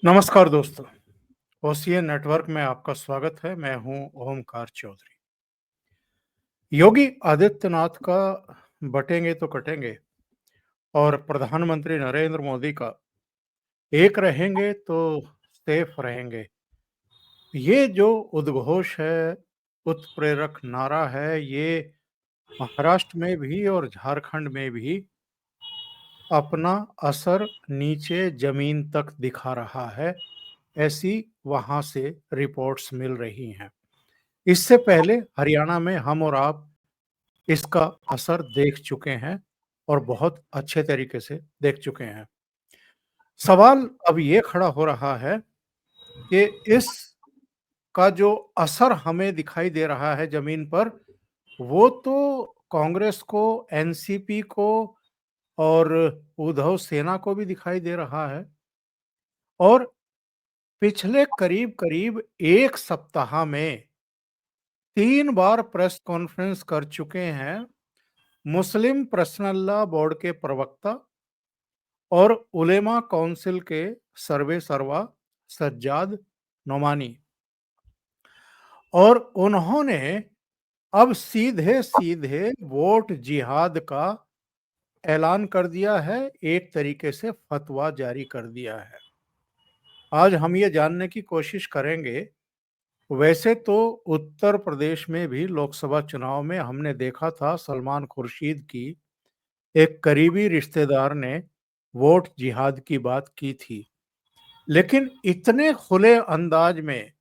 नमस्कार दोस्तों, OCA network में आपका स्वागत है। मैं हूं ओमकार चौधरी। योगी आदित्यनाथ का बटेंगे तो कटेंगे और प्रधानमंत्री नरेंद्र मोदी का एक रहेंगे तो सेफ रहेंगे। ये जो उद्घोष है, उत्प्रेरक नारा है, ये महाराष्ट्र में भी और झारखंड में भी अपना असर नीचे जमीन तक दिखा रहा है। ऐसी वहां से रिपोर्ट्स मिल रही हैं। इससे पहले हरियाणा में हम और आप इसका असर देख चुके हैं और बहुत अच्छे तरीके से देख चुके हैं। सवाल अब ये खड़ा हो रहा है कि इसका जो असर हमें दिखाई दे रहा है जमीन पर, वो तो कांग्रेस को, एनसीपी को और उद्धव सेना को भी दिखाई दे रहा है। और पिछले करीब-करीब 1 सप्ताह में 3 बार प्रेस कॉन्फ्रेंस कर चुके हैं मुस्लिम पर्सनल लॉ बोर्ड के प्रवक्ता और उलेमा काउंसिल के सर्वे सर्वा सज्जाद नोमानी। और उन्होंने अब सीधे-सीधे वोट जिहाद का ऐलान कर दिया है, एक तरीके से फतवा जारी कर दिया है। आज हम ये जानने की कोशिश करेंगे। वैसे तो उत्तर प्रदेश में भी लोकसभा चुनाव में हमने देखा था सलमान खुर्शीद की एक करीबी रिश्तेदार ने वोट जिहाद की बात की थी। लेकिन इतने खुले अंदाज में,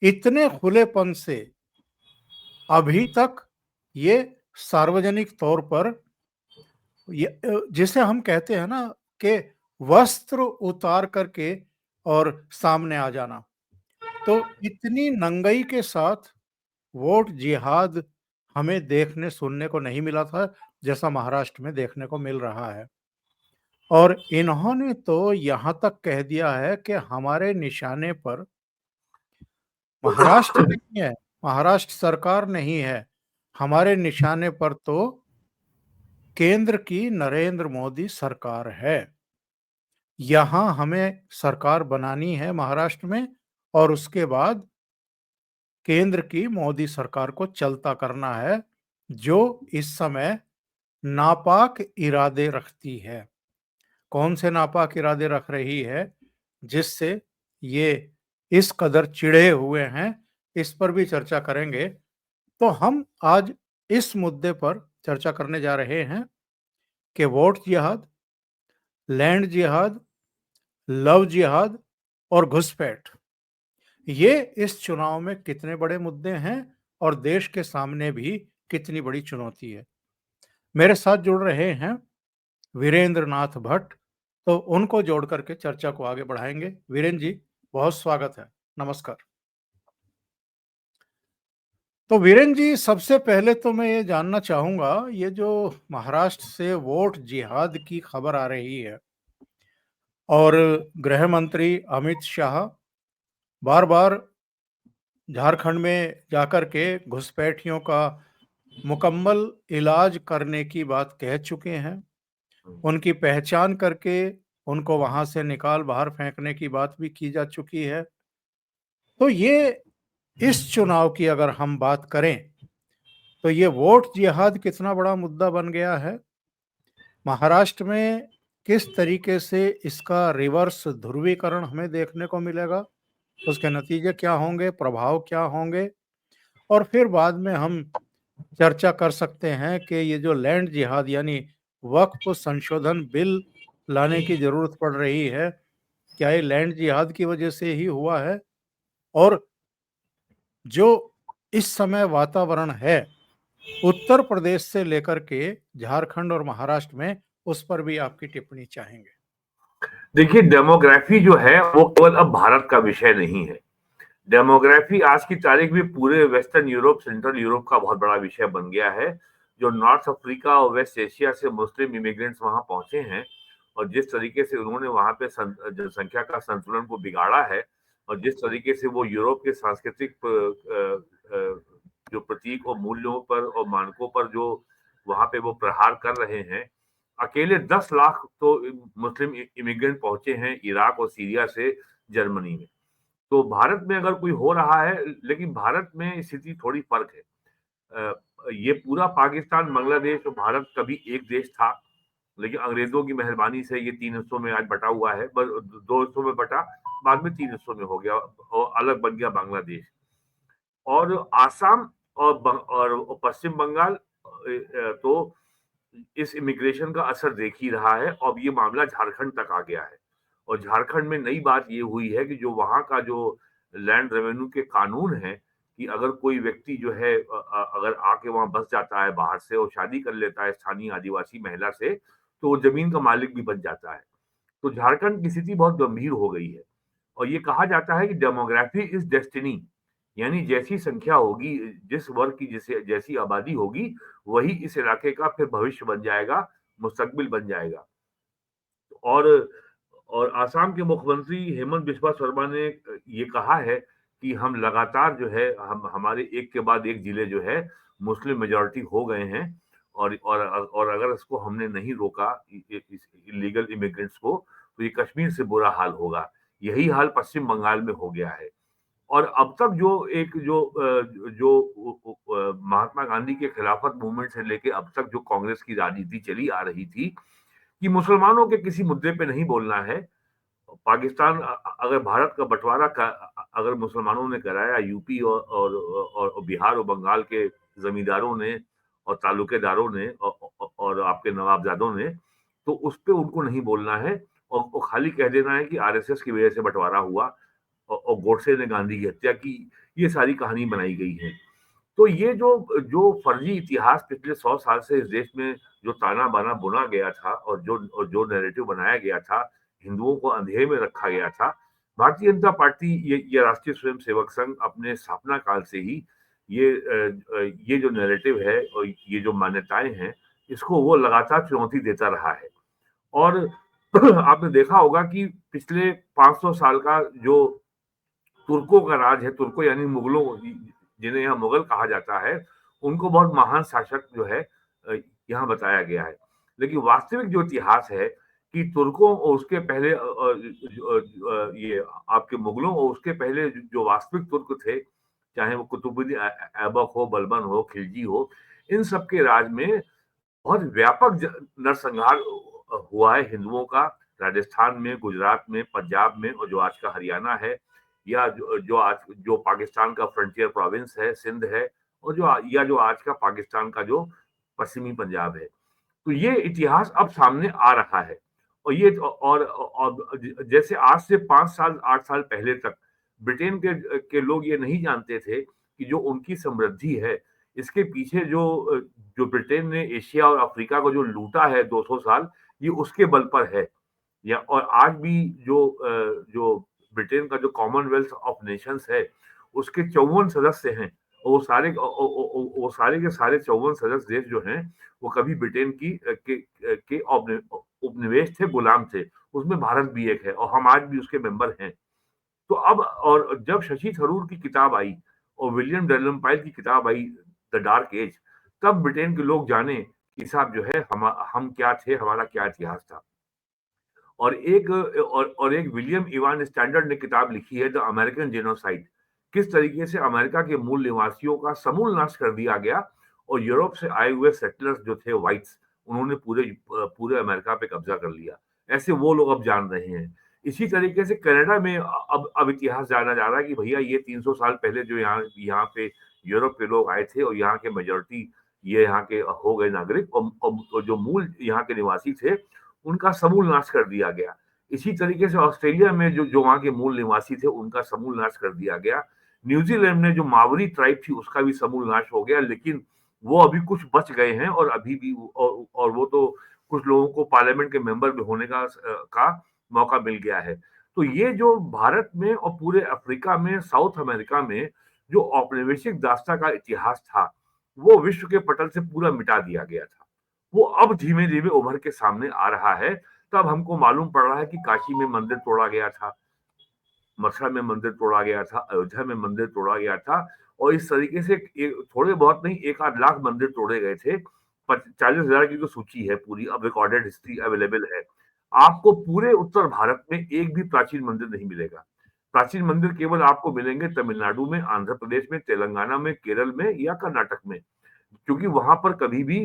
इतने खुलेपन से अभी तक ये सार्वजनिक तौर पर जिसे हम कहते हैं ना कि वस्त्र उतार करके और सामने आ जाना, तो इतनी नंगाई के साथ वोट जिहाद हमें देखने सुनने को नहीं मिला था, जैसा महाराष्ट्र में देखने को मिल रहा है। और इन्होंने तो यहाँ तक कह दिया है कि हमारे निशाने पर महाराष्ट्र नहीं है, महाराष्ट्र सरकार नहीं है, हमारे निशाने पर तो केंद्र की नरेंद्र मोदी सरकार है। यहाँ हमें सरकार बनानी है महाराष्ट्र में और उसके बाद केंद्र की मोदी सरकार को चलता करना है, जो इस समय नापाक इरादे रखती है। कौन से नापाक इरादे रख रही है जिससे ये इस कदर चिढ़े हुए हैं, इस पर भी चर्चा करेंगे। तो हम आज इस मुद्दे पर चर्चा करने जा रहे हैं कि वोट जिहाद, लैंड जिहाद, लव जिहाद और घुसपैठ, ये इस चुनाव में कितने बड़े मुद्दे हैं और देश के सामने भी कितनी बड़ी चुनौती है। मेरे साथ जुड़ रहे हैं वीरेंद्र नाथ भट्ट, तो उनको जोड़ करके चर्चा को आगे बढ़ाएंगे। वीरेंद्र जी, बहुत स्वागत है। नमस्कार। तो वीरेंद्र जी, सबसे पहले तो मैं ये जानना चाहूंगा, ये जो महाराष्ट्र से वोट जिहाद की खबर आ रही है और गृह मंत्री अमित शाह बार बार झारखंड में जाकर के घुसपैठियों का मुकम्मल इलाज करने की बात कह चुके हैं, उनकी पहचान करके उनको वहां से निकाल बाहर फेंकने की बात भी की जा चुकी है। तो ये इस चुनाव की अगर हम बात करें तो ये वोट जिहाद कितना बड़ा मुद्दा बन गया है। महाराष्ट्र में किस तरीके से इसका रिवर्स ध्रुवीकरण हमें देखने को मिलेगा, उसके नतीजे क्या होंगे, प्रभाव क्या होंगे, और फिर बाद में हम चर्चा कर सकते हैं कि ये जो लैंड जिहाद यानी वक्फ संशोधन बिल लाने की जरूरत पड़ रही है, क्या ये लैंड जिहाद की वजह से ही हुआ है, और जो इस समय वातावरण है उत्तर प्रदेश से लेकर के झारखंड और महाराष्ट्र में, उस पर भी आपकी टिप्पणी चाहेंगे। देखिए, डेमोग्राफी जो है वो केवल अब भारत का विषय नहीं है। डेमोग्राफी आज की तारीख में पूरे वेस्टर्न यूरोप, सेंट्रल यूरोप का बहुत बड़ा विषय बन गया है। जो नॉर्थ अफ्रीका और वेस्ट एशिया से मुस्लिम इमिग्रेंट्स वहां पहुंचे हैं और जिस तरीके से उन्होंने वहां पे जनसंख्या का संतुलन को बिगाड़ा है और जिस तरीके से वो यूरोप के सांस्कृतिक जो प्रतीक और मूल्यों पर और मानकों पर जो वहां पे वो प्रहार कर रहे हैं, अकेले 10 लाख तो मुस्लिम इमिग्रेंट पहुंचे हैं इराक और सीरिया से जर्मनी में। तो भारत में अगर कोई हो रहा है, लेकिन भारत में स्थिति थोड़ी फर्क है। ये पूरा पाकिस्तान, बांग्लादेश और भारत कभी एक देश था, लेकिन अंग्रेजों की मेहरबानी से ये 3 हिस्सों में आज बटा हुआ है। 2 हिस्सों में बटा, बाद में 3 हिस्सों में हो गया और अलग बन गया बांग्लादेश। और आसाम और पश्चिम बंगाल तो इस इमिग्रेशन का असर देख ही रहा है। अब ये मामला झारखंड तक आ गया है और झारखंड में नई बात ये हुई है कि जो वहां का जो लैंड रेवेन्यू के कानून है कि अगर कोई व्यक्ति जो है अगर आके वहां बस जाता है बाहर से और शादी कर लेता है स्थानीय आदिवासी महिला से, तो वो जमीन का मालिक भी बन जाता है। तो झारखंड की स्थिति बहुत गंभीर हो गई है और ये कहा जाता है कि डेमोग्राफी इज डेस्टिनी, यानी जैसी संख्या होगी, जिस वर्ग की जिसे जैसी आबादी होगी, वही इस इलाके का फिर भविष्य बन जाएगा, मुस्तकबिल बन जाएगा। और और आसाम के मुख्यमंत्री हेमंत बिस्वा शर्मा ने ये कहा है कि हम लगातार जो है हम हमारे एक के बाद एक जिले जो है मुस्लिम मेजॉरिटी हो गए हैं और अगर इसको हमने नहीं रोका इलीगल इमिग्रेंट्स को, तो ये कश्मीर से बुरा हाल होगा। यही हाल पश्चिम बंगाल में हो गया है। और अब तक जो महात्मा गांधी के खिलाफत मूवमेंट से लेके अब तक जो कांग्रेस की राजनीति चली आ रही थी कि मुसलमानों के किसी मुद्दे पे नहीं बोलना है। पाकिस्तान अगर भारत का बंटवारा का अगर मुसलमानों ने कराया, यूपी और बिहार और बंगाल के जमींदारों ने और तालुकेदारों ने और आपके नवाबजादों ने, तो उस पे उनको नहीं बोलना है और खाली कह देना है कि आरएसएस की वजह से बंटवारा हुआ और गोडसे ने गांधी की हत्या की। ये सारी कहानी बनाई गई है। तो ये जो जो फर्जी इतिहास पिछले 100 साल से इस देश में जो ताना बाना बुना गया था और जो नैरेटिव बनाया गया था, हिंदुओं को अंधेरे में रखा गया था, भारतीय जनता पार्टी ये राष्ट्रीय स्वयंसेवक संघ अपने स्थापना काल से ही ये जो नैरेटिव है और ये जो मान्यताएं हैं, इसको वो लगातार चुनौती देता रहा है। और आपने देखा होगा कि पिछले 500 साल का जो तुर्कों का राज है, तुर्कों यानी मुगलों, जिन्हें यहाँ मुगल कहा जाता है, उनको बहुत महान शासक जो है यहाँ बताया गया है। लेकिन वास्तविक जो इतिहास है कि तुर्कों और उसके पहले ये आपके मुगलों और उसके पहले जो वास्तविक तुर्क थे, चाहे वो कुतुबुद्दीन ऐबक हो, बलबन हो, खिलजी हो, इन सबके राज में बहुत व्यापक नरसंहार हुआ है हिंदुओं का। राजस्थान में, गुजरात में, पंजाब में और जो आज का हरियाणा है, या जो पाकिस्तान का फ्रंटियर प्रोविंस है, सिंध है, और जो आज का पाकिस्तान का जो पश्चिमी पंजाब है। तो ये इतिहास अब सामने आ रहा है और जैसे आज से 5 साल 8 साल पहले तक ब्रिटेन के लोग ये नहीं जानते थे कि जो उनकी समृद्धि है, इसके पीछे जो जो ब्रिटेन ने एशिया और अफ्रीका को जो लूटा है 200 साल, ये उसके बल पर है। या और आज भी जो ब्रिटेन का जो कॉमनवेल्थ ऑफ नेशंस है, उसके 54 सदस्य हैं और वो सारे के सारे 54 सदस्य देश जो हैं, वो कभी ब्रिटेन के उपनिवेश थे, गुलाम थे। उसमें भारत भी एक है और हम आज भी उसके मेंबर हैं। तो अब और जब शशि थरूर की किताब आई और विलियम डैलरम्पाइल की किताब आई द डार्क एज, तब ब्रिटेन के लोग जाने कि साहब जो है हम क्या थे, हमारा क्या इतिहास था। और एक विलियम इवान स्टैंडर्ड ने किताब लिखी है द अमेरिकन जेनोसाइड, किस तरीके से अमेरिका के मूल निवासियों का समूल नाश कर दिया गया और यूरोप से आए हुए सेटलर्स जो थे व्हाइट्स, उन्होंने पूरे अमेरिका पे कब्जा कर लिया। ऐसे वो लोग अब जान रहे हैं। इसी तरीके से कनाडा में अब इतिहास जाना जा रहा है कि भैया ये 300 साल पहले जो यहाँ पे यूरोप के लोग आए थे और यहाँ के मेजोरिटी ये यहाँ के हो गए नागरिक और जो मूल यहाँ के निवासी थे, उनका समूल नाश कर दिया गया। इसी तरीके से ऑस्ट्रेलिया में जो वहां के मूल निवासी थे, उनका समूल नाश कर दिया गया। न्यूजीलैंड में जो मावरी ट्राइब थी, उसका भी समूल नाश हो गया, लेकिन वो अभी कुछ बच गए हैं और अभी भी और वो तो कुछ लोगों को पार्लियामेंट के मेंबर भी होने का मौका मिल गया है। तो ये जो भारत में और पूरे अफ्रीका में, साउथ अमेरिका में जो औपनिवेशिक दास्ता का इतिहास था, वो विश्व के पटल से पूरा मिटा दिया गया था। वो अब धीमे धीमे उभर के सामने आ रहा है। तब हमको मालूम पड़ रहा है कि काशी में मंदिर तोड़ा गया था, मथुरा में मंदिर तोड़ा गया था, अयोध्या में मंदिर तोड़ा गया था और इस तरीके से थोड़े बहुत नहीं, 1 आध लाख मंदिर तोड़े गए थे 40,000 की जो सूची है पूरी, अब रिकॉर्डेड हिस्ट्री अवेलेबल है। आपको पूरे उत्तर भारत में एक भी प्राचीन मंदिर नहीं मिलेगा। प्राचीन मंदिर केवल आपको मिलेंगे तमिलनाडु में, आंध्र प्रदेश में, तेलंगाना में, केरल में या कर्नाटक में, क्योंकि वहां पर कभी भी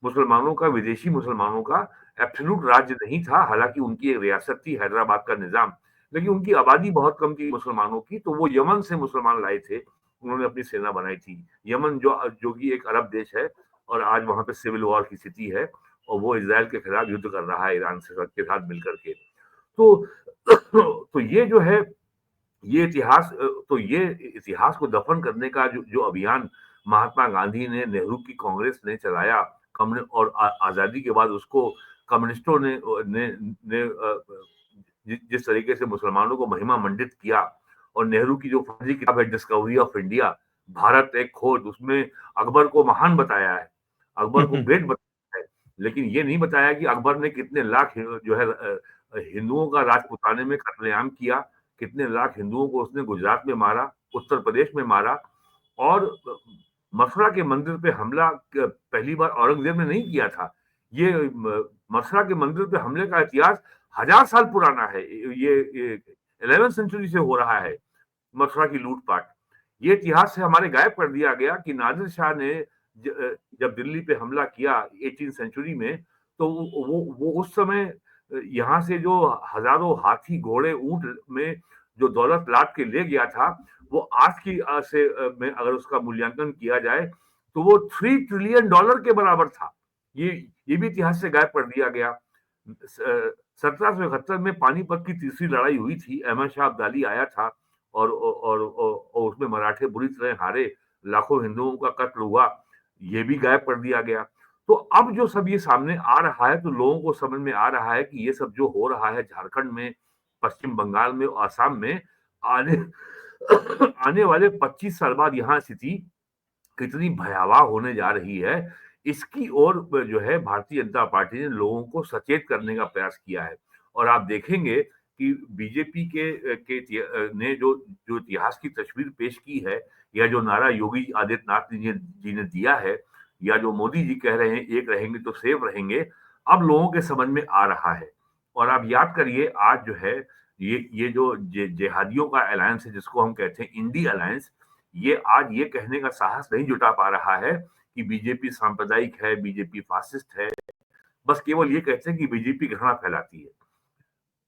मुसलमानों का, विदेशी मुसलमानों का एब्सोल्यूट राज्य नहीं था। हालांकि उनकी एक रियासत थी हैदराबाद का निजाम, लेकिन उनकी आबादी बहुत कम थी मुसलमानों की, तो वो यमन से मुसलमान लाए थे, उन्होंने अपनी सेना बनाई थी। यमन जो कि एक अरब देश है, और आज वहां पे सिविल वॉर की स्थिति है, और वो इसराइल के खिलाफ युद्ध कर रहा है ईरान से के साथ मिलकर के। तो तो ये जो है, ये इतिहास, तो ये इतिहास को दफन करने का जो जो अभियान महात्मा गांधी ने, नेहरू की कांग्रेस ने चलाया, और आजादी के बाद उसको कम्युनिस्टों ने जिस तरीके से मुसलमानों को महिमा मंडित किया, और नेहरू की जो फर्जी किताब है डिस्कवरी ऑफ इंडिया, भारत एक खोज, उसमें अकबर को महान बताया है, अकबर को ग्रेट बताया है, लेकिन ये नहीं बताया कि अकबर ने कितने लाख जो है हिंदुओं का राजपुताने में कत्लेआम किया, कितने लाख हिंदुओं को उसने गुजरात में मारा, उत्तर प्रदेश में मारा। और मथुरा के मंदिर पे हमला पहली बार औरंगजेब ने नहीं किया था। ये मथुरा के मंदिर पे हमले का इतिहास 1000 साल पुराना है। ये 11वीं सेंचुरी से हो रहा है मथुरा की लूटपाट। ये इतिहास से हमारे गायब कर दिया गया कि नादिर शाह ने जब दिल्ली पे हमला किया 18 सेंचुरी में, तो वो उस समय यहाँ से जो हजारों हाथी, घोड़े, ऊंट में जो दौलत लाद के ले गया था, वो आज की से में अगर उसका मूल्यांकन किया जाए तो वो $3 ट्रिलियन के बराबर था। ये भी इतिहास से गायब कर दिया गया। 1771 में पानीपत की तीसरी लड़ाई हुई थी, अहमद शाह अब्दाली आया था, और उसमें मराठे बुरी तरह हारे, लाखों हिंदुओं का कत्ल हुआ, ये भी गायब कर दिया गया। तो अब जो सब ये सामने आ रहा है, तो लोगों को समझ में आ रहा है कि ये सब जो हो रहा है झारखंड में, पश्चिम बंगाल में, आसाम में, आने आने वाले 25 साल बाद यहाँ स्थिति कितनी भयावह होने जा रही है, इसकी ओर जो है भारतीय जनता पार्टी ने लोगों को सचेत करने का प्रयास किया है। और आप देखेंगे कि बीजेपी ने जो जो इतिहास की तस्वीर पेश की है, या जो नारा योगी आदित्यनाथ जी ने दिया है, या जो मोदी जी कह रहे हैं एक रहेंगे तो सेफ रहेंगे, अब लोगों के समझ में आ रहा है। और आप याद करिए, आज जो है ये जो जिहादियों का अलायंस है, जिसको हम कहते हैं इंडी अलायंस, ये आज ये कहने का साहस नहीं जुटा पा रहा है कि बीजेपी सांप्रदायिक है, बीजेपी फासिस्ट है। बस केवल ये कहते हैं कि बीजेपी घृणा फैलाती है।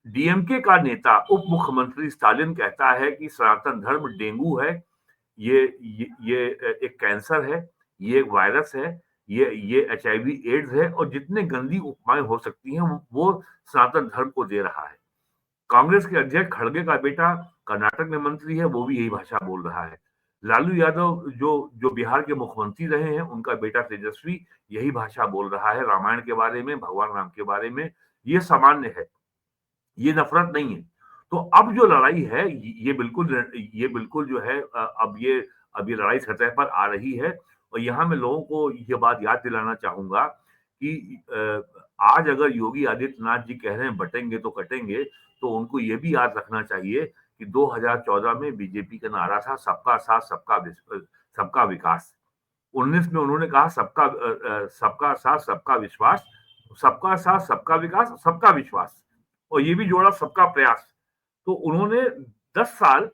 डीएमके का नेता उप मुख्यमंत्री स्टालिन कहता है कि सनातन धर्म डेंगू है, ये एक कैंसर है, ये एक वायरस है, ये एचआईवी एड्स है, और जितने गंदी उपमाएं हो सकती हैं वो सनातन धर्म को दे रहा है। कांग्रेस के अध्यक्ष खड़गे का बेटा कर्नाटक में मंत्री है, वो भी यही भाषा बोल रहा है। लालू यादव जो जो बिहार के मुख्यमंत्री रहे हैं, उनका बेटा तेजस्वी यही भाषा बोल रहा है, रामायण के बारे में, भगवान राम के बारे में। ये सामान्य है, ये नफरत नहीं है। तो अब जो लड़ाई है, ये बिल्कुल जो है, अब ये लड़ाई सतह पर आ रही है। और यहाँ मैं लोगों को ये बात याद दिलाना चाहूंगा कि आज अगर योगी आदित्यनाथ जी कह रहे हैं बटेंगे तो कटेंगे, तो उनको ये भी याद रखना चाहिए कि 2014 में बीजेपी का नारा था सबका साथ सबका विकास। 19 में उन्होंने कहा सबका साथ सबका विश्वास, सबका साथ सबका विकास, सबका विश्वास, और ये भी जोड़ा सबका प्रयास। तो उन्होंने 10 साल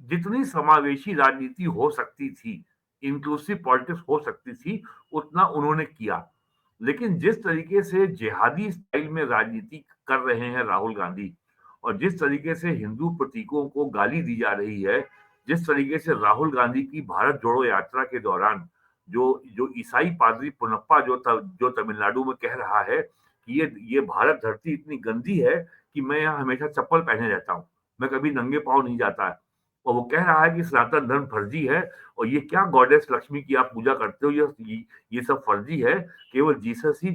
जितनी समावेशी राजनीति हो सकती थी, इंक्लूसिव पॉलिटिक्स हो सकती थी, उतना उन्होंने किया। लेकिन जिस तरीके से जिहादी स्टाइल में राजनीति कर रहे हैं राहुल गांधी, और जिस तरीके से हिंदू प्रतीकों को गाली दी जा रही है, जिस तरीके से राहुल गांधी की भारत जोड़ो यात्रा के दौरान जो जो ईसाई पादरी पुनप्पा जो तमिलनाडु में कह रहा है कि ये भारत धरती इतनी गंदी है कि मैं यहाँ हमेशा चप्पल पहने रहता हूँ, मैं कभी नंगे पाँव नहीं जाता है। और वो कह रहा है कि सनातन धर्म फर्जी है, और ये क्या गॉडेस लक्ष्मी की आप पूजा करते हो, ये सब फर्जी है, केवल जीसस ही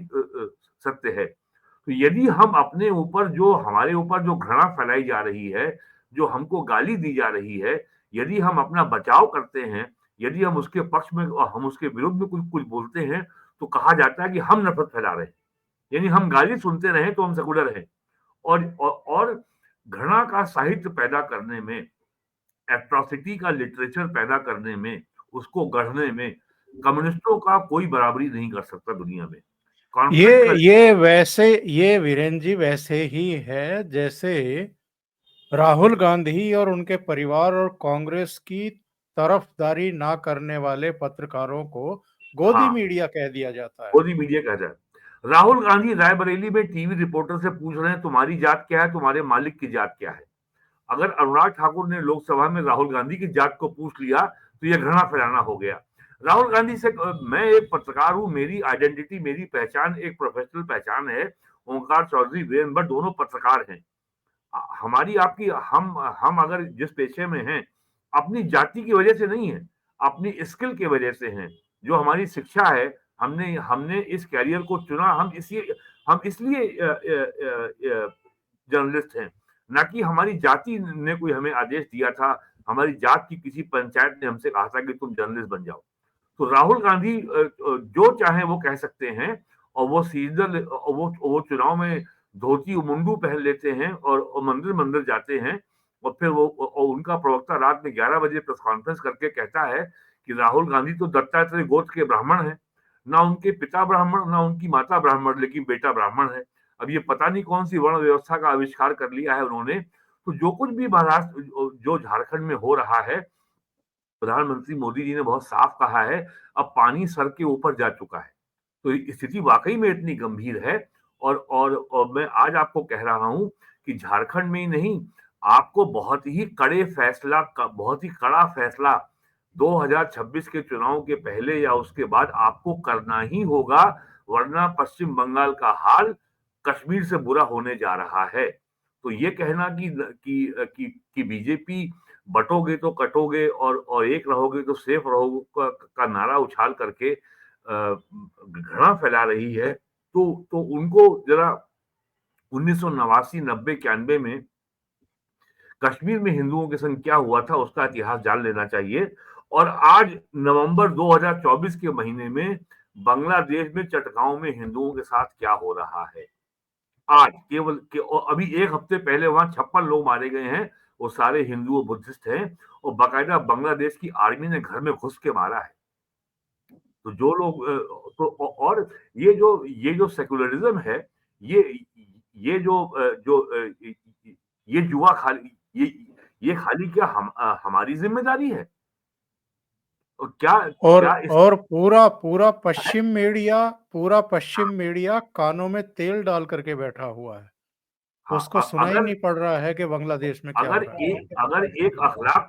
सत्य है। तो यदि हम अपने ऊपर जो हमारे ऊपर जो घृणा फैलाई जा रही है, जो हमको गाली दी जा रही है, यदि हम अपना बचाव करते हैं, यदि हम उसके पक्ष में और हम उसके विरुद्ध में कुछ कुछ बोलते हैं, तो कहा जाता है कि हम नफरत फैला रहे हैं। यानी हम गाली सुनते रहे तो हम सेकुलर हैं। और घृणा का साहित्य पैदा करने में, एट्रॉसिटी का लिटरेचर पैदा करने में, उसको गढ़ने में कम्युनिस्टों का कोई बराबरी नहीं कर सकता दुनिया में। ये कॉन्फ्लिक्ट का ये वीरेन जी वैसे ही है जैसे राहुल गांधी और उनके परिवार और कांग्रेस की तरफदारी ना करने वाले पत्रकारों को गोदी हाँ, मीडिया कह दिया जाता है। मोदी मीडिया कहता है। राहुल गांधी रायबरेली में टीवी रिपोर्टर से पूछ रहे हैं तुम्हारी जात क्या है, तुम्हारे मालिक की जात क्या है। अगर अनुराग ठाकुर ने लोकसभा में राहुल गांधी की जात को पूछ लिया तो यह घृणा फैलाना हो गया। राहुल गांधी से मैं एक पत्रकार हूं, मेरी आइडेंटिटी, मेरी पहचान एक प्रोफेशनल पहचान है। ओंकार चौधरी, वीरेन भट्ट दोनों पत्रकार हैं। हमारी आपकी हम अगर जिस पेशे में हैं, अपनी जाति की वजह से नहीं है, अपनी स्किल की वजह से हैं। जो हमारी शिक्षा है, हमने हमने इस कैरियर को चुना, हम इसलिए जर्नलिस्ट हैं, ना कि हमारी जाति ने कोई हमें आदेश दिया था। हमारी जात की किसी पंचायत ने हमसे कहा था कि तुम जर्नलिस्ट बन जाओ। तो राहुल गांधी जो चाहे वो कह सकते हैं, और वो सीजनल वो चुनाव में धोती मुंडू पहन लेते हैं और मंदिर मंदिर जाते हैं। और फिर वो और उनका प्रवक्ता रात में 11 बजे प्रेस कॉन्फ्रेंस करके कहता है कि राहुल गांधी तो दत्तात्रेय गोत्र के ब्राह्मण हैं। ना उनके पिता ब्राह्मण, ना उनकी माता ब्राह्मण, लेकिन बेटा ब्राह्मण है। अब ये पता नहीं कौन सी वर्ण व्यवस्था का आविष्कार कर लिया है उन्होंने। तो जो कुछ भी महाराष्ट्र, जो झारखंड में हो रहा है, प्रधानमंत्री मोदी जी ने बहुत साफ कहा है, अब पानी सर के ऊपर जा चुका है। तो स्थिति वाकई में इतनी गंभीर है। और मैं आज आपको कह रहा हूं कि झारखंड में ही नहीं, आपको बहुत ही कड़ा फैसला 2026 के चुनाव के पहले या उसके बाद आपको करना ही होगा, वरना पश्चिम बंगाल का हाल कश्मीर से बुरा होने जा रहा है। तो ये कहना कि बीजेपी बटोगे तो कटोगे और एक रहोगे तो सेफ रहोगे का नारा उछाल करके घृणा फैला रही है। तो उनको जरा 1989, 90, 91 में कश्मीर में हिंदुओं के संग क्या हुआ था उसका इतिहास जान लेना चाहिए। और आज नवंबर 2024 के महीने में बांग्लादेश में चटगांव में हिंदुओं के साथ क्या हो रहा है। आज और अभी एक हफ्ते पहले वहां 56 लोग मारे गए हैं। वो सारे हिंदू और बुद्धिस्ट हैं, और बाकायदा बांग्लादेश की आर्मी ने घर में घुस के मारा है। तो जो लोग और ये जो सेकुलरिज्म है, ये ये ये जुआ खाली ये खाली क्या हमारी जिम्मेदारी है? और क्या और क्या इस और पूरा पूरा पश्चिम मीडिया कानों में तेल डाल करके बैठा हुआ है। हाँ, उसको सुनाई अगर नहीं पड़ रहा है कि बांग्लादेश में क्या हो अगर रहा है। एक अखलाक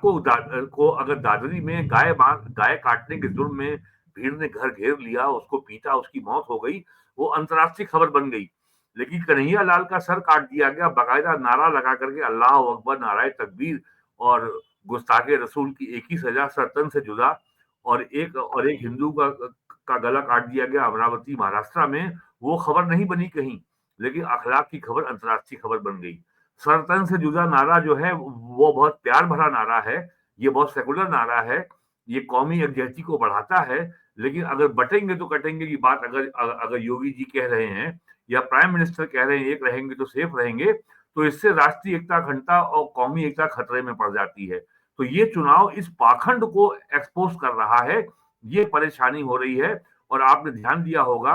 को अगर दादरी में गाय काटने के जुर्म में भीड़ ने घर घेर लिया, उसको पीटा, उसकी मौत हो गई, वो अंतर्राष्ट्रीय खबर बन गई। लेकिन कन्हैया लाल का सर काट दिया गया, बाकायदा नारा लगा करके अल्लाह अकबर, नाराय तकबीर, और गुस्ताखे रसूल की एक ही सजा, सरतन से जुदा। और एक हिंदू का गला काट दिया गया अमरावती महाराष्ट्र में। वो खबर नहीं बनी कहीं, लेकिन अखलाक की खबर अंतर्राष्ट्रीय खबर बन गई। सरतन से जुदा नारा जो है वो बहुत प्यार भरा नारा है, ये बहुत सेकुलर नारा है, ये कौमी यकजहती को बढ़ाता है। लेकिन अगर बटेंगे तो कटेंगे की बात अगर अगर योगी जी कह रहे हैं या प्राइम मिनिस्टर कह रहे हैं एक रहेंगे तो सेफ रहेंगे, तो इससे राष्ट्रीय एकता, अखंडता और कौमी एकता खतरे में पड़ जाती है। तो ये चुनाव इस पाखंड को एक्सपोज कर रहा है, ये परेशानी हो रही है। और आपने ध्यान दिया होगा,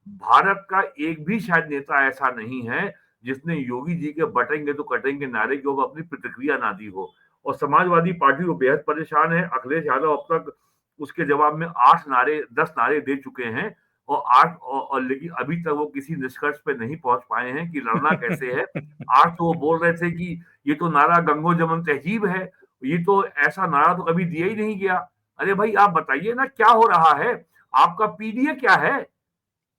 भारत का एक भी शायद नेता ऐसा नहीं है जिसने योगी जी के बटेंगे तो कटेंगे नारे के ऊपर अपनी प्रतिक्रिया ना दी हो। और समाजवादी पार्टी को बेहद परेशान है। अखिलेश यादव अब तक उसके जवाब में 10 नारे दे चुके हैं, और लेकिन अभी तक वो किसी निष्कर्ष पे नहीं पहुंच पाए हैं कि लड़ना कैसे है। आज तो वो बोल रहे थे कि ये तो नारा गंगो जमन तहजीब है, ये तो ऐसा नारा तो कभी दिया ही नहीं गया। अरे भाई आप बताइए ना क्या हो रहा है, आपका पीडीए क्या है?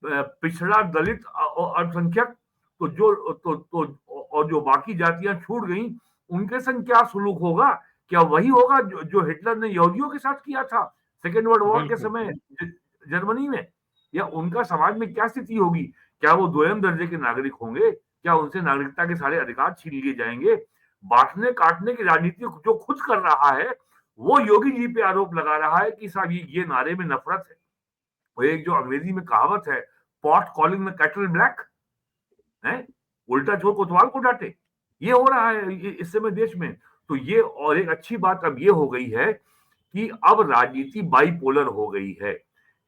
पिछड़ा, दलित और अल्पसंख्यक, तो और जो बाकी जातियां छूट गई, उनके संग क्या सुलूक होगा? क्या वही होगा जो हिटलर ने यहूदियों के साथ किया था सेकेंड वर्ल्ड वॉर के बिल्कुल। समय जर्मनी में? या उनका समाज में क्या स्थिति होगी? क्या वो दोयम दर्जे के नागरिक होंगे? क्या उनसे नागरिकता के सारे अधिकार छीन लिए जाएंगे? बांटने काटने की राजनीति जो खुद कर रहा है, वो योगी जी पे आरोप लगा रहा है कि साहब ये नारे में नफरत है। और एक जो अंग्रेजी में कहावत है, pot calling the cattle black, है, उल्टा चोर कोतवाल को डांटे, ये हो रहा है इस समय देश में। तो ये, और एक अच्छी बात अब ये हो गई है कि अब राजनीति बाइपोलर हो गई है।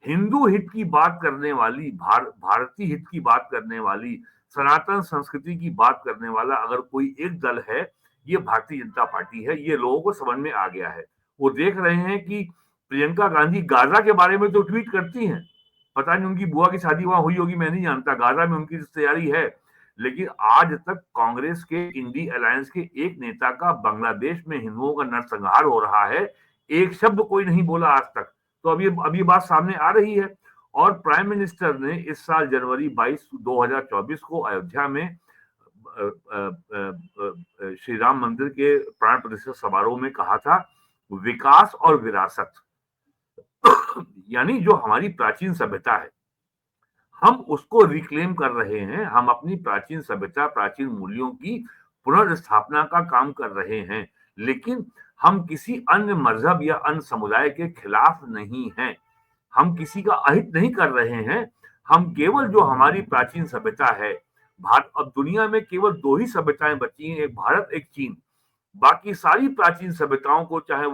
हिंदू हित की बात करने वाली, भारतीय हित की बात करने वाली, सनातन संस्कृति की बात करने वाला अगर कोई एक दल है, ये भारतीय जनता पार्टी है। ये लोगों को समझ में आ गया है। वो देख रहे हैं कि प्रियंका गांधी गाजा के बारे में तो ट्वीट करती हैं, पता नहीं उनकी बुआ की शादी वहां हुई होगी, मैं नहीं जानता, गाजा में उनकी तैयारी है। लेकिन आज तक कांग्रेस के इंडी अलायंस के एक नेता का बांग्लादेश में हिंदुओं का नरसंहार हो रहा है, एक शब्द कोई नहीं बोला आज तक। तो अब ये बात सामने आ रही है। और प्राइम मिनिस्टर ने इस साल जनवरी 22 2024 को अयोध्या में श्री राम मंदिर के प्राण प्रतिष्ठा समारोह में कहा था, विकास और विरासत यानी जो हमारी प्राचीन सभ्यता है, हम उसको रिक्लेम कर रहे हैं। हम अपनी प्राचीन सभ्यता, प्राचीन मूल्यों की पुनर्स्थापना का काम कर रहे हैं। लेकिन हम किसी अन्य मजहब या अन्य समुदाय के खिलाफ नहीं हैं। हम किसी का अहित नहीं कर रहे हैं। हम केवल जो हमारी प्राचीन सभ्यता है, भारत, अब दुनिया में केवल दो ही सभ्यताएं बची हैं, एक भारत, एक चीन। बाकी सारी प्राचीन सभ्यताओं को, चाहे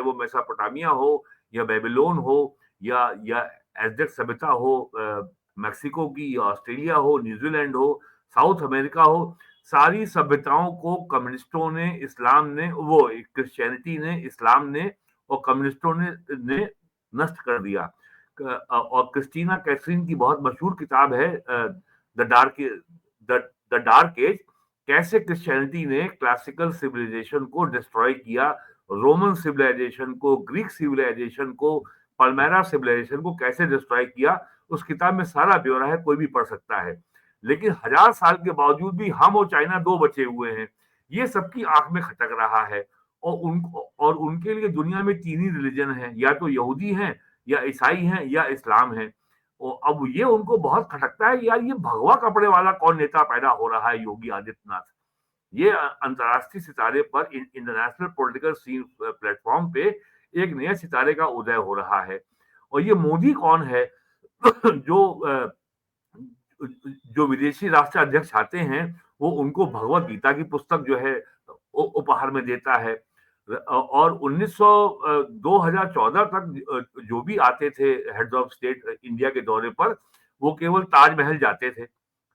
वो मेसोपोटामिया हो या बेबीलोन हो या एज़टेक सभ्यता हो, मेक्सिको की या ऑस्ट्रेलिया हो, न्यूजीलैंड हो, साउथ अमेरिका हो, सारी सभ्यताओं को कम्युनिस्टों ने, इस्लाम ने, वो क्रिश्चियनिटी ने, इस्लाम ने और कम्युनिस्टों ने नष्ट कर दिया। और क्रिस्टीना कैथरीन की बहुत मशहूर किताब है the dark the dark age, कैसे क्रिश्चियनिटी ने क्लासिकल सिविलाइजेशन को डिस्ट्रॉय किया, रोमन सिविलाइजेशन को, ग्रीक सिविलाइजेशन को, पल्मेरा सिविलाइजेशन को कैसे डिस्ट्रॉय किया। उस किताब में सारा ब्यौरा है, कोई भी पढ़ सकता है। लेकिन 1000 साल के बावजूद भी हम और चाइना दो बचे हुए हैं। ये सबकी आंख में खटक रहा है। और उनके लिए दुनिया में तीन ही रिलीजन है, या तो यहूदी हैं, या ईसाई हैं, या इस्लाम है। और अब ये उनको बहुत खटकता है, यार ये भगवा कपड़े वाला कौन नेता पैदा हो रहा है योगी आदित्यनाथ। ये अंतरराष्ट्रीय सितारे पर, इंटरनेशनल पॉलिटिकल सीन प्लेटफॉर्म पे एक नए सितारे का उदय हो रहा है। और ये मोदी कौन है जो जो विदेशी राष्ट्र अध्यक्ष आते हैं, वो उनको भगवत गीता की पुस्तक जो है उपहार में देता है। और 2014 तक जो भी आते थे हेड्स ऑफ स्टेट इंडिया के दौरे पर, वो केवल ताजमहल जाते थे।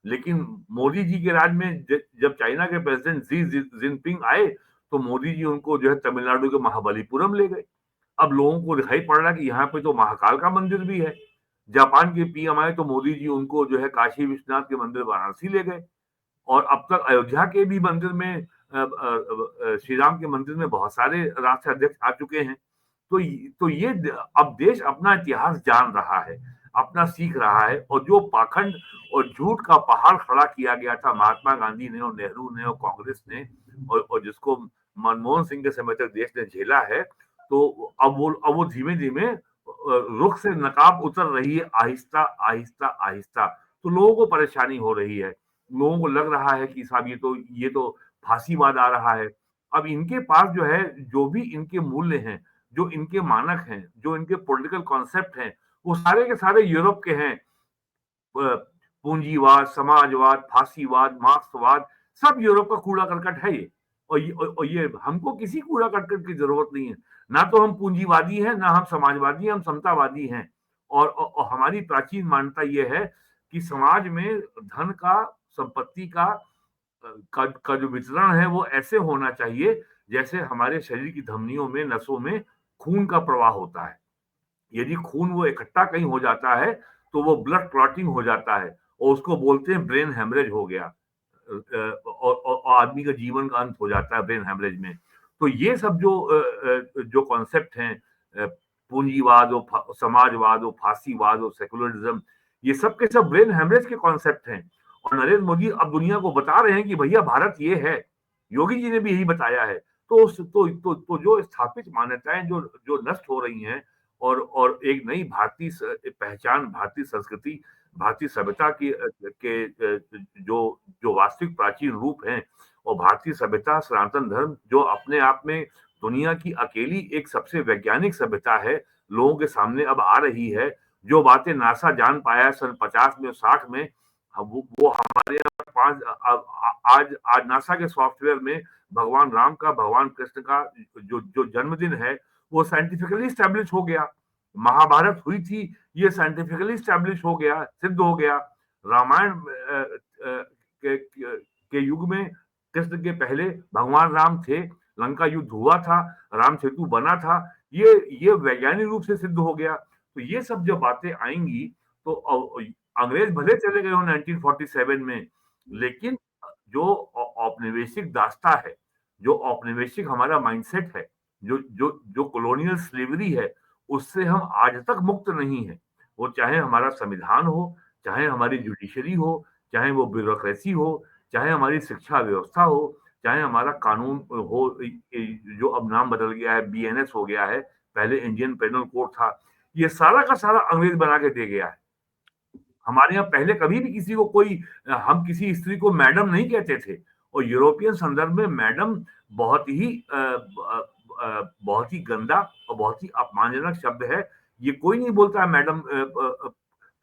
लेकिन मोदी जी के राज में जब चाइना के प्रेसिडेंट शी जिनपिंग आए, तो मोदी जी उनको जो है तमिलनाडु के महाबलीपुरम ले गए। अब लोगों को दिखाई पड़ रहा है कि यहाँ पे तो महाकाल का मंदिर भी है। जापान के पीएम आए तो मोदी जी उनको जो है काशी विश्वनाथ के मंदिर वाराणसी ले गए। और अब तक अयोध्या के भी मंदिर में, श्री राम के मंदिर में बहुत सारे राष्ट्र अध्यक्ष आ चुके हैं। तो ये अब देश अपना इतिहास जान रहा है, अपना सीख रहा है। और जो पाखंड और झूठ का पहाड़ खड़ा किया गया था महात्मा गांधी ने और नेहरू ने और कांग्रेस ने, और जिसको मनमोहन सिंह के समय तक देश ने झेला है, तो अब वो धीमे धीमे रुख से नकाब उतर रही है, आहिस्ता आहिस्ता आहिस्ता। तो लोगों को परेशानी हो रही है। लोगों को लग रहा है कि साहब ये तो फांसीवाद आ रहा है। अब इनके पास जो है, जो भी इनके मूल्य हैं, जो इनके मानक हैं, जो इनके पॉलिटिकल कॉन्सेप्ट हैं, वो सारे के सारे यूरोप के हैं। पूंजीवाद, समाजवाद, फांसीवाद, मार्क्सवाद, सब यूरोप का कूड़ा करकट है ये। और ये हमको किसी कूड़ा करकट की जरूरत नहीं है। ना तो हम पूंजीवादी हैं, ना हम समाजवादी हैं, हम समतावादी हैं। और हमारी प्राचीन मान्यता ये है कि समाज में धन का, संपत्ति का जो वितरण है वो ऐसे होना चाहिए जैसे हमारे शरीर की धमनियों में, नसों में खून का प्रवाह होता है। यदि खून वो इकट्ठा कहीं हो जाता है तो वो ब्लड क्लॉटिंग हो जाता है, और उसको बोलते हैं ब्रेन हेमरेज हो गया। और आदमी का जीवन का अंत हो जाता है ब्रेन हेमरेज में। तो ये सब जो कॉन्सेप्ट हैं, पूंजीवाद हो, समाजवाद हो, फांसीवाद हो, सेकुलरिज्म, ये सब के सब ब्रेन हेमरेज के कॉन्सेप्ट हैं। और नरेंद्र मोदी अब दुनिया को बता रहे हैं कि भैया भारत ये है। योगी जी ने भी यही बताया है। तो जो स्थापित मान्यताएं जो जो नष्ट हो रही हैं, और एक नई भारतीय पहचान, भारतीय संस्कृति, भारतीय सभ्यता की के जो जो वास्तविक प्राचीन रूप हैं, और भारतीय सभ्यता, सनातन धर्म जो अपने आप में दुनिया की अकेली एक सबसे वैज्ञानिक सभ्यता है, लोगों के सामने अब आ रही है। जो बातें नासा जान पाया सन 50 में, 60 में, वो हमारे यहाँ आज आज नासा के सॉफ्टवेयर में भगवान राम का, भगवान कृष्ण का जो जो जन्मदिन है, वो साइंटिफिकली स्टैब्लिश हो गया। महाभारत हुई थी, ये साइंटिफिकली स्टैब्लिश हो गया, सिद्ध हो गया। रामायण के युग में कृष्ण के पहले भगवान राम थे, लंका युद्ध हुआ था, राम सेतु बना था, ये वैज्ञानिक रूप से सिद्ध हो गया। तो ये सब जो बातें आएंगी, तो अंग्रेज भले चले गए हो 1947 में, लेकिन जो औपनिवेशिक दास्ता है, जो औपनिवेशिक हमारा माइंडसेट है, जो जो जो कॉलोनियल स्लेवरी है, उससे हम आज तक मुक्त नहीं है। वो चाहे हमारा संविधान हो, चाहे हमारी जुडिशरी हो, चाहे वो ब्यूरोक्रेसी हो, चाहे हमारी शिक्षा व्यवस्था हो, चाहे हमारा कानून हो, जो अब नाम बदल गया है, बीएनएस हो गया है, पहले इंडियन पेनल कोड था, ये सारा का सारा अंग्रेज बना के दे गया है। हमारे यहाँ पहले कभी भी किसी को कोई हम किसी स्त्री को मैडम नहीं कहते थे, और यूरोपियन संदर्भ में मैडम बहुत ही बहुत ही गंदा और बहुत ही अपमानजनक शब्द है। ये कोई नहीं बोलता है मैडम,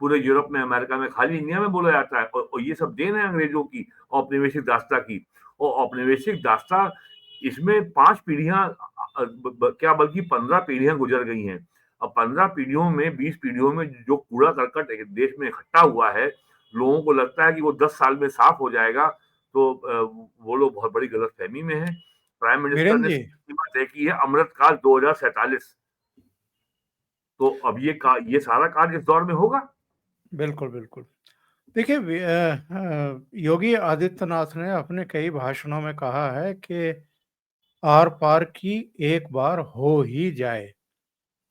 पूरे यूरोप में, अमेरिका में, खाली इंडिया में बोला जाता है, और ये सब देन है अंग्रेजों की औपनिवेशिक दास्ता की। और औपनिवेशिक दास्ता, इसमें 5 पीढ़ियां, क्या बल्कि 15 पीढ़ियां गुजर गई हैं। अब 15 पीढ़ियों में, 20 पीढ़ियों में जो कूड़ा करकट एक देश में इकट्ठा हुआ है, लोगों को लगता है कि वो 10 साल में साफ हो जाएगा, तो वो लोग बहुत बड़ी गलतफहमी में है। प्राइम मिनिस्टर वीरेंद्र ने जी, सीमा तय की है, अमृतकाल 2047। तो अब ये सारा कार्य इस दौर में होगा। बिल्कुल बिल्कुल। देखिए, योगी आदित्यनाथ ने अपने कई भाषणों में कहा है कि आर पार की एक बार हो ही जाए।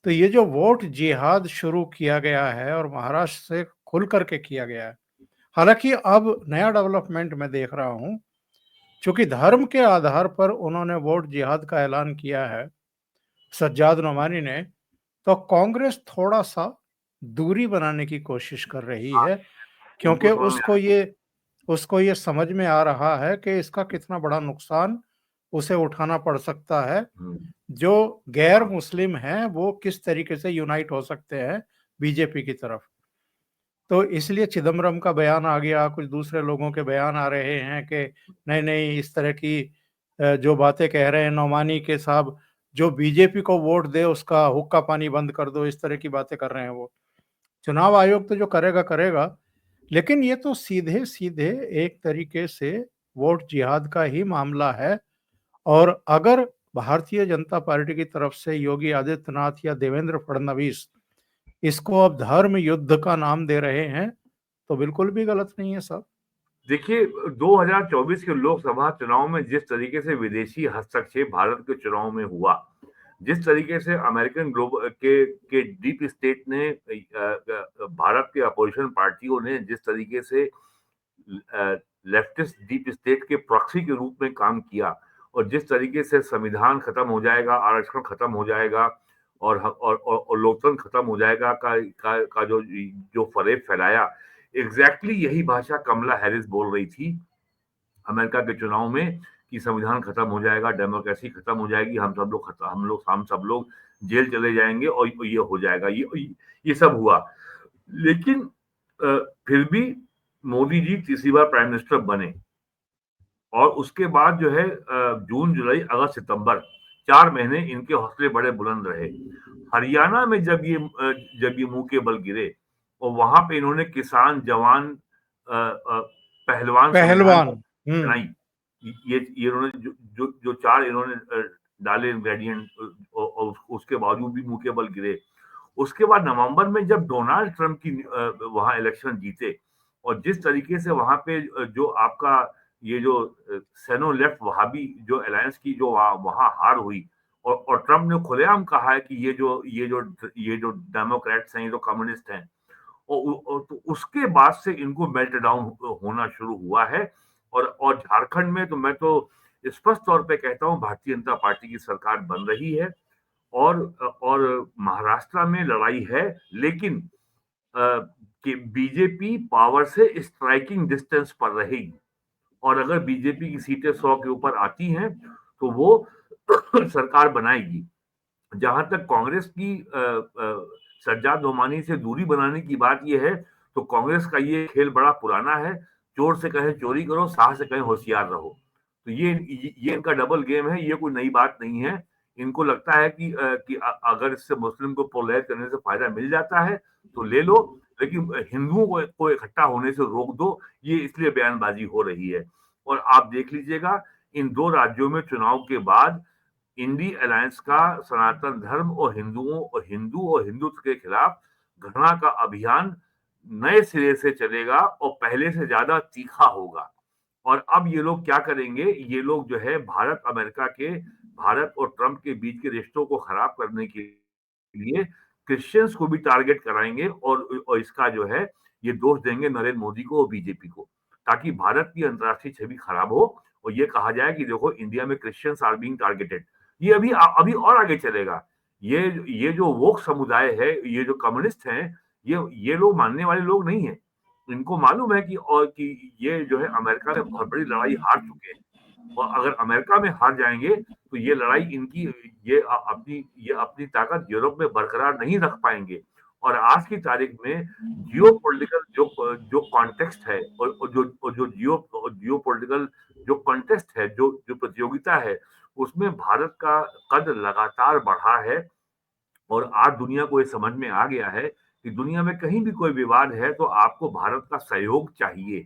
तो ये जो वोट जिहाद शुरू किया गया है और महाराष्ट्र से खुल करके किया गया है, हालांकि अब नया डेवलपमेंट मैं देख रहा हूं, चूंकि धर्म के आधार पर उन्होंने वोट जिहाद का ऐलान किया है, सज्जाद नोमानी ने, तो कांग्रेस थोड़ा सा दूरी बनाने की कोशिश कर रही हाँ, है, क्योंकि उनको समझ में उसको ये समझ में आ रहा है कि इसका कितना बड़ा नुकसान उसे उठाना पड़ सकता है। हम्म, जो गैर हाँ, मुस्लिम हैं वो किस तरीके से यूनाइट हो सकते हैं बीजेपी की तरफ। तो इसलिए चिदम्बरम का बयान आ गया, कुछ दूसरे लोगों के बयान आ रहे हैं कि नहीं नहीं, इस तरह की जो बातें कह रहे हैं नौमानी के साहब, जो बीजेपी को वोट दे उसका हुक्का पानी बंद कर दो, इस तरह की बातें कर रहे हैं वो। चुनाव आयोग तो जो करेगा करेगा, लेकिन ये तो सीधे सीधे एक तरीके से वोट जिहाद का ही मामला है। और अगर भारतीय जनता पार्टी की तरफ से योगी आदित्यनाथ या देवेंद्र फडणवीस इसको अब धर्म युद्ध का नाम दे रहे हैं, तो बिल्कुल भी गलत नहीं है साहब। देखिए, 2024 के लोकसभा चुनाव में जिस तरीके से विदेशी हस्तक्षेप भारत के चुनाव में हुआ, जिस तरीके से अमेरिकन ग्लोबल के डीप स्टेट ने, भारत के अपोजिशन पार्टियों ने जिस तरीके से लेफ्टिस्ट डीप स्टेट के प्रॉक्सी के रूप में काम किया, और जिस तरीके से संविधान खत्म हो जाएगा, आरक्षण खत्म हो जाएगा, और लोकतंत्र खत्म हो जाएगा का जो जो फरेब फैलाया, एग्जैक्टली यही भाषा कमला हैरिस बोल रही थी अमेरिका के चुनाव में, कि संविधान खत्म हो जाएगा, डेमोक्रेसी खत्म हो जाएगी, हम सब लोग जेल चले जाएंगे, और ये हो जाएगा, ये सब हुआ। लेकिन फिर भी मोदी जी तीसरी बार प्राइम मिनिस्टर बने, और उसके बाद जो है जून जुलाई अगस्त सितंबर 4 महीने इनके हौसले बड़े बुलंद रहे। हरियाणा में जब ये मुंह के बल गिरे, और वहां पे इन्होंने किसान, जवान, पहलवान संविधान पहलवान। बनाई। ये इन्होंने जो चार इन्होंने डाले इंग्रेडिएंट, और उसके बावजूद भी मुंह के बल गिरे। उसके बाद नवंबर में जब डोनाल्ड ट्रंप की वहां इलेक्शन जीते, और जिस तरीके से वहां पे जो आपका ये जो सेनो लेफ्ट वहाबी जो अलायंस की जो वहां हार हुई, और ट्रंप ने खुलेआम कहा है कि ये जो डेमोक्रेट्स हैं, ये जो कम्युनिस्ट हैं, और तो उसके बाद से इनको मेल्ट डाउन होना शुरू हुआ है। और झारखंड में तो मैं तो स्पष्ट तौर पे कहता हूं, भारतीय जनता पार्टी की सरकार बन रही है, और महाराष्ट्र में लड़ाई है, लेकिन कि बीजेपी पावर से स्ट्राइकिंग डिस्टेंस पर रहेगी, और अगर बीजेपी की सीटें 100 के ऊपर आती हैं, तो वो सरकार बनाएगी। जहां तक कांग्रेस की सज्जाद नोमानी से दूरी बनाने की बात यह है, तो कांग्रेस का ये खेल बड़ा पुराना है, चोर से कहे चोरी करो, साह से कहे होशियार रहो। तो ये इनका डबल गेम है, ये कोई नई बात नहीं है। इनको लगता है कि अगर इससे मुस्लिम को पोलराइज करने से फायदा मिल जाता है तो ले लो, लेकिन हिंदुओं को इकट्ठा होने से रोक दो, ये इसलिए बयानबाजी हो रही है। और आप देख लीजिएगा, इन 2 राज्यों में चुनाव के बाद इंडी अलायंस का सनातन धर्म और हिंदू और हिंदुत्व के खिलाफ घृणा का अभियान नए सिरे से चलेगा और पहले से ज्यादा तीखा होगा। और अब ये लोग क्या करेंगे, ये लोग जो है भारत और ट्रंप के बीच के रिश्तों को खराब करने के लिए क्रिश्चियंस को भी टारगेट कराएंगे और इसका जो है ये दोष देंगे नरेंद्र मोदी को और बीजेपी को, ताकि भारत की अंतर्राष्ट्रीय छवि खराब हो और ये कहा जाए कि देखो इंडिया में क्रिश्चियंस आर बीइंग टारगेटेड। ये अभी और आगे चलेगा। ये जो वोक समुदाय है, ये जो कम्युनिस्ट हैं, ये लोग मानने वाले लोग नहीं है। इनको मालूम है कि ये जो है अमेरिका में बहुत बड़ी लड़ाई हार चुके हैं और अगर अमेरिका में हार जाएंगे तो ये लड़ाई इनकी ये अपनी ताकत यूरोप में बरकरार नहीं रख पाएंगे। और आज की तारीख में जियोपॉलिटिकल जो कॉन्टेक्स्ट है और जो जियोपॉलिटिकल जो कॉन्टेक्स्ट है, जो प्रतियोगिता है, उसमें भारत का कद लगातार बढ़ा है और आज दुनिया को ये समझ में आ गया है कि दुनिया में कहीं भी कोई विवाद है तो आपको भारत का सहयोग चाहिए।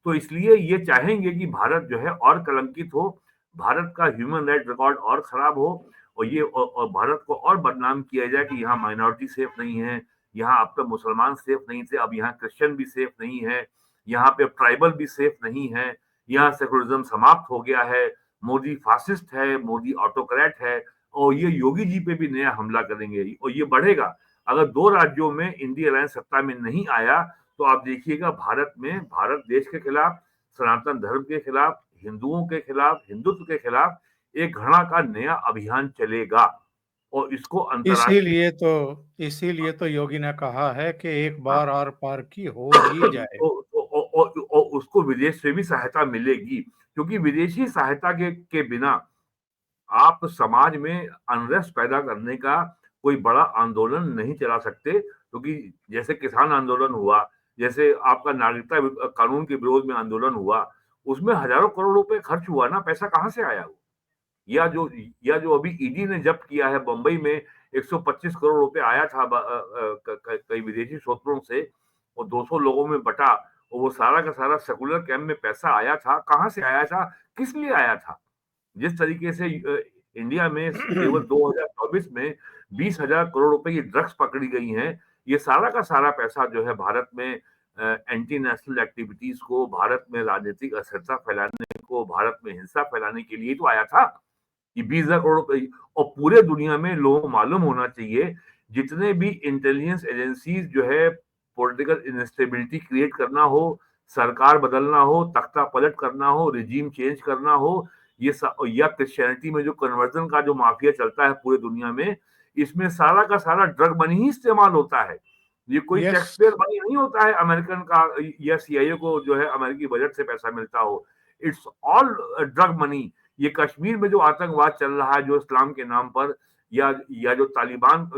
तो इसलिए ये चाहेंगे कि भारत जो है और कलंकित हो, भारत का ह्यूमन राइट रिकॉर्ड और खराब हो और भारत को और बदनाम किया जाए कि यहाँ माइनॉरिटी सेफ नहीं है, यहाँ अब तक मुसलमान सेफ नहीं थे, अब यहाँ क्रिश्चियन भी सेफ नहीं है, यहाँ पे ट्राइबल भी सेफ नहीं है, यहाँ सेकुलरिज्म समाप्त हो गया है, मोदी फासिस्ट है, मोदी ऑटोक्रेट है और ये योगी जी पे भी नया हमला करेंगे और ये बढ़ेगा। अगर 2 राज्यों में इंडिया अलायंस सत्ता में नहीं आया तो आप देखिएगा भारत देश के खिलाफ, सनातन धर्म के खिलाफ, हिंदुओं के खिलाफ, हिंदुत्व के खिलाफ एक घृणा का नया अभियान चलेगा और इसको अंतर्राष्ट्रीय इसीलिए तो योगी ने कहा है कि एक बार आर पार की हो ही जाए। और उसको विदेश से भी सहायता मिलेगी, क्योंकि विदेशी सहायता के बिना आप समाज में अनरेस्ट पैदा करने का कोई बड़ा आंदोलन नहीं चला सकते, क्योंकि जैसे किसान आंदोलन हुआ, जैसे आपका नागरिकता कानून के विरोध में आंदोलन हुआ, उसमें हजारों करोड़ रुपए खर्च हुआ ना, पैसा कहाँ से आया वो? या जो अभी ईडी ने जब्त किया है बंबई में 125 करोड़ रुपए आया था कई विदेशी स्रोतों से और 200 लोगों में बटा और वो सारा का सारा सेकुलर कैंप में पैसा आया था, कहाँ से आया था, किस लिए आया था? जिस तरीके से इंडिया में केवल 2024 में 20,000 करोड़ रुपए की ड्रग्स पकड़ी गई हैं, ये सारा का सारा पैसा जो है भारत में एंटी नेशनल एक्टिविटीज को, भारत में राजनीतिक अस्थिरता फैलाने को, भारत में हिंसा फैलाने के लिए तो आया था। ये 20,000 करोड़ रुपए और पूरे दुनिया में लोगों को मालूम होना चाहिए, जितने भी इंटेलिजेंस एजेंसीज जो है पॉलिटिकल इंस्टेबिलिटी क्रिएट करना हो, सरकार बदलना हो, तख्ता पलट करना हो, रिजीम चेंज करना हो, या क्रिश्चियनिटी में जो कन्वर्जन का जो माफिया चलता है पूरे दुनिया में, इसमें सारा का सारा ड्रग मनी ही इस्तेमाल होता है। ये कोई टैक्स पेयर मनी नहीं होता है अमेरिकन का या सीआईए को जो है अमेरिकी बजट से पैसा मिलता हो। It's all drug money. ये कश्मीर में जो आतंकवाद चल रहा है, जो इस्लाम के नाम पर, या जो तालिबान,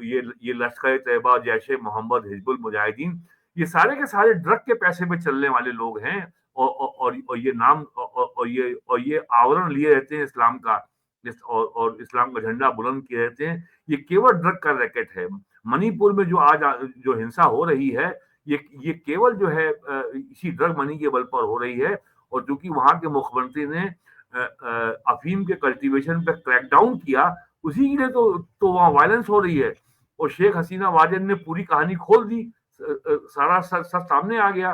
ये लश्कर तैयबा, जैश ए मोहम्मद, हिजबुल मुजाहिदीन, ये सारे के सारे ड्रग के पैसे पे चलने वाले लोग हैं और ये नाम और ये आवरण लिए रहते हैं इस्लाम का, और इस्लाम का झंडा बुलंद किए रहते हैं। ये केवल ड्रग का रैकेट है। मणिपुर में जो आज जो हिंसा हो रही है, ये केवल जो है इसी ड्रग मनी के बल पर हो रही है। और चूंकि वहां के मुख्यमंत्री ने अफीम के कल्टीवेशन पे क्रैकडाउन किया, उसी के लिए तो वहां वायलेंस हो रही है। और शेख हसीना वाजेद ने पूरी कहानी खोल दी, सारा सब सामने आ गया।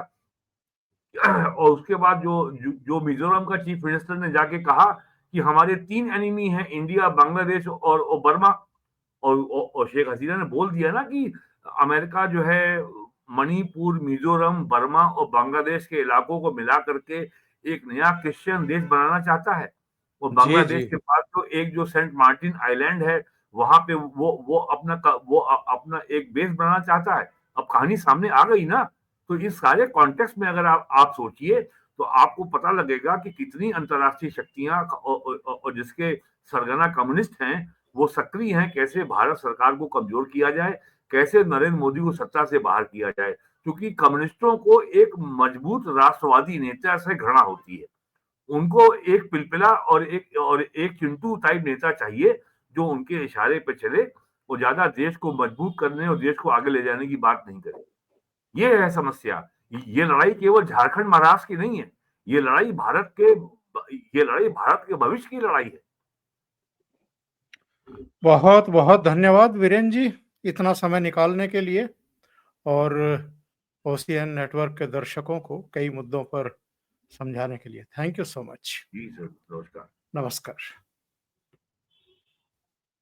और उसके बाद जो मिजोरम का चीफ मिनिस्टर ने जाके कहा कि हमारे 3 एनिमी हैं, इंडिया, बांग्लादेश और बर्मा। और शेख हसीना ने बोल दिया ना कि अमेरिका जो है मणिपुर, मिजोरम, बर्मा और बांग्लादेश के इलाकों को मिला करके एक नया क्रिश्चियन देश बनाना चाहता है। और बांग्लादेश के पास जो सेंट मार्टिन आइलैंड है, वहां पे वो अपना एक बेस बनाना चाहता है। अब कहानी सामने आ गई ना। तो इस सारे कॉन्टेक्स्ट में अगर आप सोचिए तो आपको पता लगेगा कि कितनी अंतर्राष्ट्रीय शक्तियां और जिसके सरगना कम्युनिस्ट हैं वो सक्रिय हैं, कैसे भारत सरकार को कमजोर किया जाए, कैसे नरेंद्र मोदी को सत्ता से बाहर किया जाए। क्योंकि कम्युनिस्टों को एक मजबूत राष्ट्रवादी नेता से घृणा होती है। उनको एक पिलपिला और एक चिंटू टाइप नेता चाहिए जो उनके इशारे पे चले, वो ज्यादा देश को मजबूत करने और देश को आगे ले जाने की बात नहीं करे। ये है समस्या। ये लड़ाई केवल झारखंड महाराष्ट्र की नहीं है, ये लड़ाई भारत के भविष्य की लड़ाई है। बहुत बहुत धन्यवाद वीरेन जी, इतना समय निकालने के लिए और ओसीएन नेटवर्क के दर्शकों को कई मुद्दों पर समझाने के लिए। Thank you so much. जी सर, नमस्कार। नमस्कार।